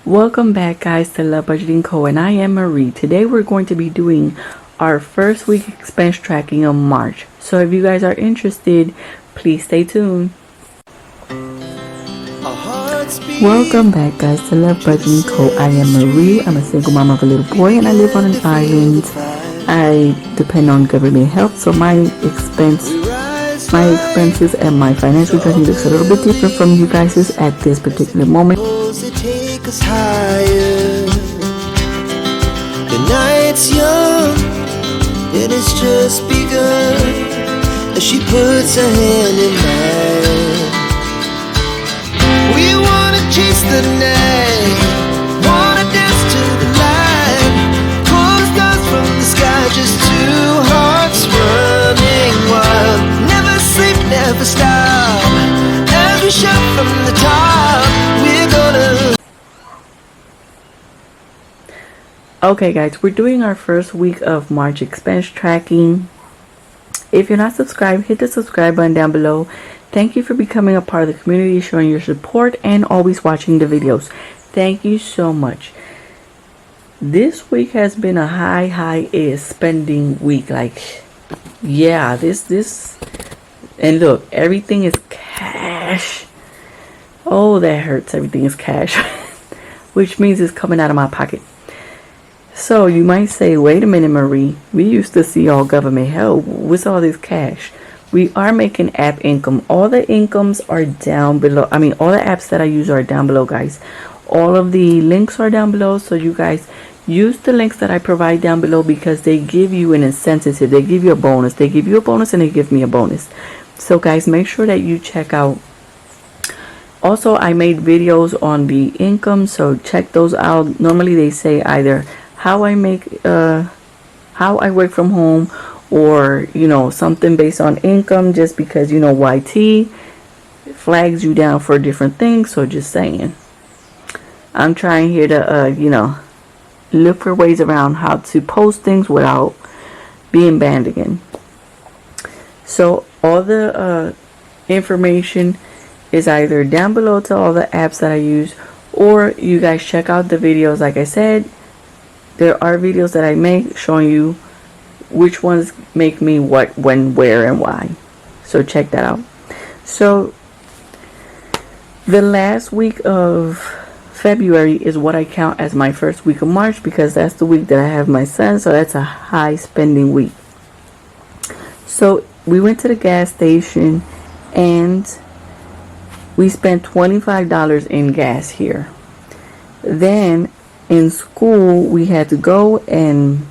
Welcome back, guys, to Love Budgeting Co. and I am Marie. Today we're going to be doing our first week expense tracking of March. So if you guys are interested, please stay tuned. Welcome back, guys, to Love Budgeting Co. I am Marie. I'm a single mom of a little boy and I live on an island. I depend on government help, so my expenses and my financial journey looks a little bit different from you guys' at this particular moment. Take us higher. The night's young and it's just begun as she puts her hand in mine. We wanna chase the night, wanna dance to the light, pull stars from the sky, just two hearts running wild. Never sleep, never stop, as we shout from the top. We're gonna. Okay, guys, we're doing our first week of March expense tracking. If you're not subscribed, hit the subscribe button down below. Thank you for becoming a part of the community, showing your support, and always watching the videos. Thank you so much. This week has been a high spending week. Like, yeah, this, and look, everything is cash. Oh, that hurts. Everything is cash, which means it's coming out of my pocket. So you might say, wait a minute, Marie, we used to see all government help. What's all this cash? We are making app income. All the incomes are down below. I mean, all the apps that I use are down below, guys. All of the links are down below. So you guys use the links that I provide down below because they give you an incentive. They give you a bonus. They give you a bonus and they give me a bonus. So guys, make sure that you check out. Also, I made videos on the income, so check those out. Normally they say either how I work from home, or something based on income, just because YT flags you down for different things. So just saying, I'm trying here to look for ways around how to post things without being banned again. So all the information is either down below to all the apps that I use, or you guys check out the videos. Like I said, there are videos that I make showing you which ones make me what, when, where, and why. So check that out. So the last week of February is what I count as my first week of March, because that's the week that I have my son. So that's a high spending week. So we went to the gas station and we spent $25 in gas here. Then in school, we had to go and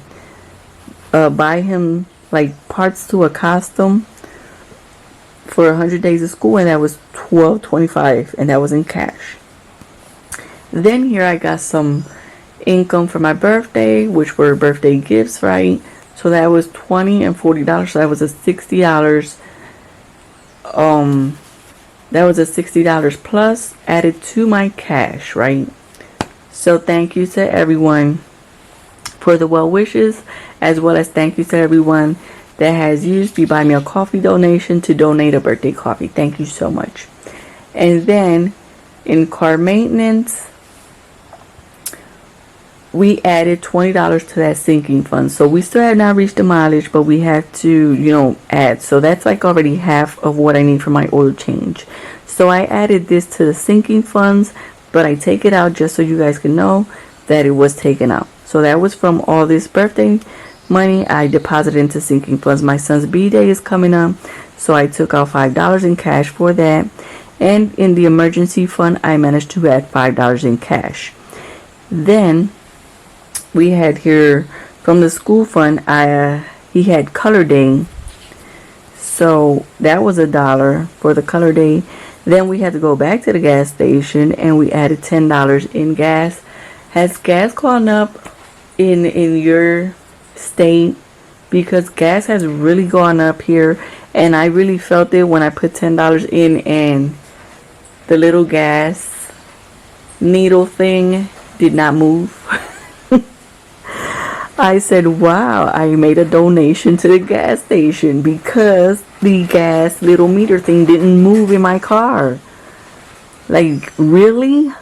buy him like parts to a costume for 100 days of school, and that was $12.25, and that was in cash. Then here I got some income for my birthday, which were birthday gifts, right? So that was $20 and $40. So that was a $60. That was a $60 plus added to my cash, right? So thank you to everyone for the well wishes, as well as thank you to everyone that has used the Buy Me a Coffee donation to donate a birthday coffee. Thank you so much. And then in car maintenance, we added $20 to that sinking fund. So we still have not reached the mileage, but we have to, add. So that's like already half of what I need for my oil change. So I added this to the sinking funds, but I take it out just so you guys can know that it was taken out. So that was from all this birthday money I deposited into sinking funds. My son's B-Day is coming up, so I took out $5 in cash for that. And in the emergency fund, I managed to add $5 in cash. Then we had here from the school fund, he had color day. So that was $1 for the color day. Then we had to go back to the gas station and we added $10 in gas. Has gas gone up in your state? Because gas has really gone up here, and I really felt it when I put $10 in and the little gas needle thing did not move. I said, wow, I made a donation to the gas station because the gas little meter thing didn't move in my car. Like, really?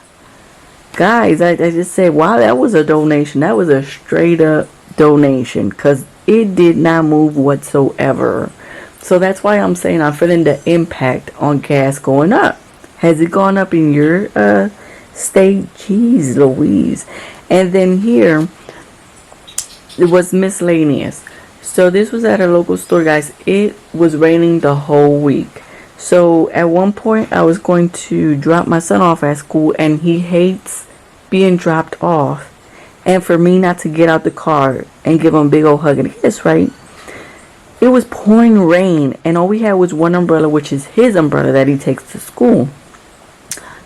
guys, I just said, wow, that was a donation. That was a straight up donation, because it did not move whatsoever. So that's why I'm saying I'm feeling the impact on gas going up. Has it gone up in your state? Jeez Louise. And then here, it was miscellaneous. So this was at a local store, guys. It was raining the whole week. So at one point, I was going to drop my son off at school, and he hates being dropped off. And for me not to get out the car and give him a big old hug and a kiss, right? It was pouring rain, and all we had was one umbrella, which is his umbrella that he takes to school.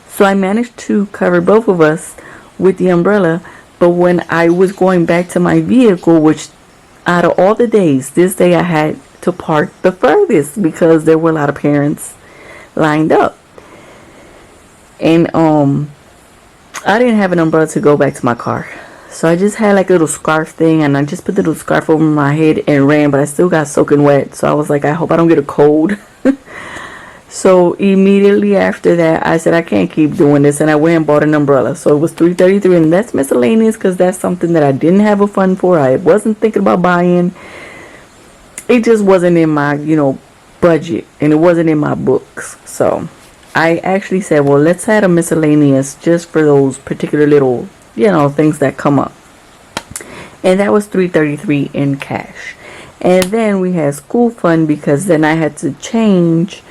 So I managed to cover both of us with the umbrella. But when I was going back to my vehicle, which out of all the days, this day I had to park the furthest because there were a lot of parents lined up. And I didn't have an umbrella to go back to my car. So I just had like a little scarf thing, and I just put the little scarf over my head and ran, but I still got soaking wet. So I was like, I hope I don't get a cold. So immediately after that, I said, I can't keep doing this, and I went and bought an umbrella. So it was $3.33, and that's miscellaneous because that's something that I didn't have a fund for. I wasn't thinking about buying. It just wasn't in my, budget, and it wasn't in my books. So I actually said, well, let's add a miscellaneous just for those particular little, things that come up. And that was $3.33 in cash. And then we had school fund, because then I had to change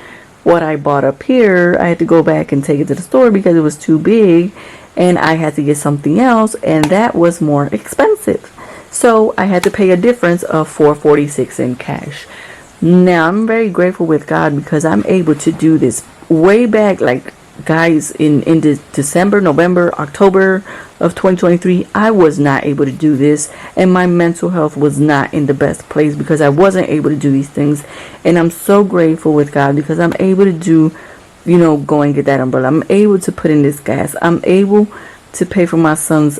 what I bought up here. I had to go back and take it to the store because it was too big, and I had to get something else, and that was more expensive. So I had to pay a difference of $4.46 in cash. Now I'm very grateful with God because I'm able to do this. Way back, like, guys, in December, November, October of 2023, I was not able to do this, and my mental health was not in the best place because I wasn't able to do these things. And I'm so grateful with God because I'm able to do, go and get that umbrella. I'm able to put in this gas. I'm able to pay for my son's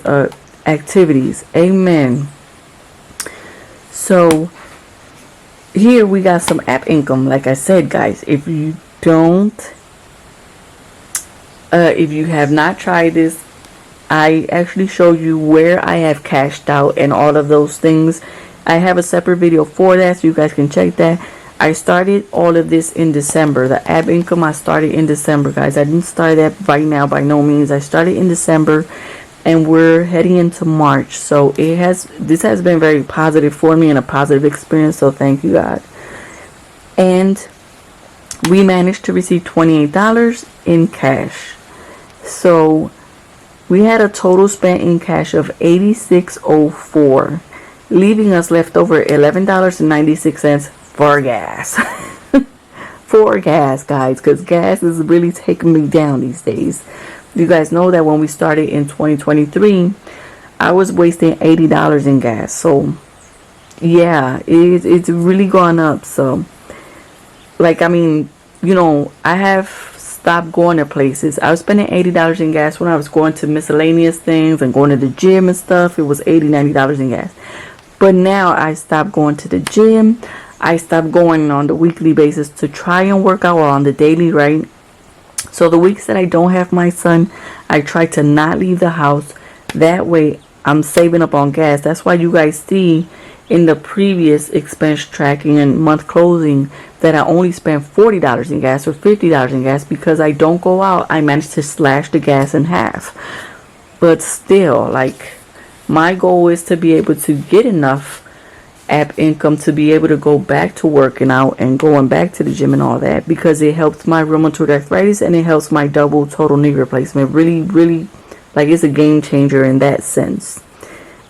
activities. Amen. So here we got some app income. Like I said, guys, if you have not tried this, I actually show you where I have cashed out and all of those things. I have a separate video for that, so you guys can check that. I started all of this in December. The app income I started in December, guys. I didn't start that right now, by no means. I started in December, and we're heading into March. So this has been very positive for me and a positive experience. So thank you, God. And we managed to receive $28 in cash. So we had a total spent in cash of $86.04, leaving us left over $11.96 for gas. For gas, guys, because gas is really taking me down these days. You guys know that when we started in 2023, I was wasting $80 in gas. So yeah, it's really gone up. So, like, I mean, I have stopped going to places. I was spending $80 in gas when I was going to miscellaneous things and going to the gym and stuff. It was $80, $90 in gas. But now I stopped going to the gym. I stopped going on the weekly basis to try and work out, or on the daily, right? So the weeks that I don't have my son, I try to not leave the house. That way I'm saving up on gas. That's why you guys see in the previous expense tracking and month closing that I only spent $40 in gas or $50 in gas, because I don't go out. I managed to slash the gas in half. But still, like, my goal is to be able to get enough app income to be able to go back to working out and going back to the gym and all that, because it helps my rheumatoid arthritis and it helps my double total knee replacement. Really, really, like, it's a game changer in that sense.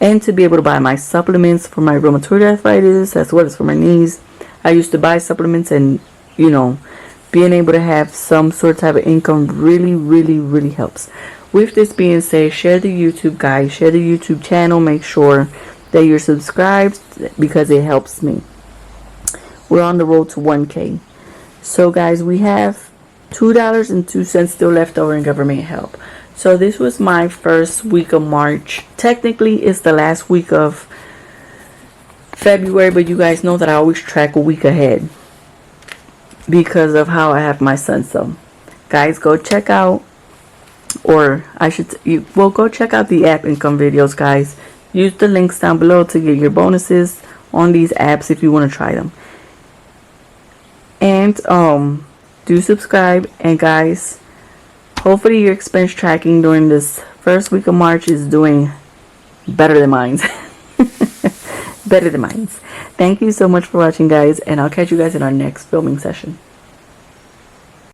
And to be able to buy my supplements for my rheumatoid arthritis as well as for my knees. I used to buy supplements, and being able to have some sort of type of income really, really, really helps. With this being said, share the YouTube, guys. Share the YouTube channel. Make sure that you're subscribed, because it helps me. We're on the road to 1K. So, guys, we have $2.02 still left over in government help. So this was my first week of March. Technically, it's the last week of February, but you guys know that I always track a week ahead because of how I have my son. So, guys, go check out or I should, well, go check out the app income videos, guys. Use the links down below to get your bonuses on these apps if you want to try them. And do subscribe. And guys, hopefully your expense tracking during this first week of March is doing better than mine. Better than mine. Thank you so much for watching, guys, and I'll catch you guys in our next filming session.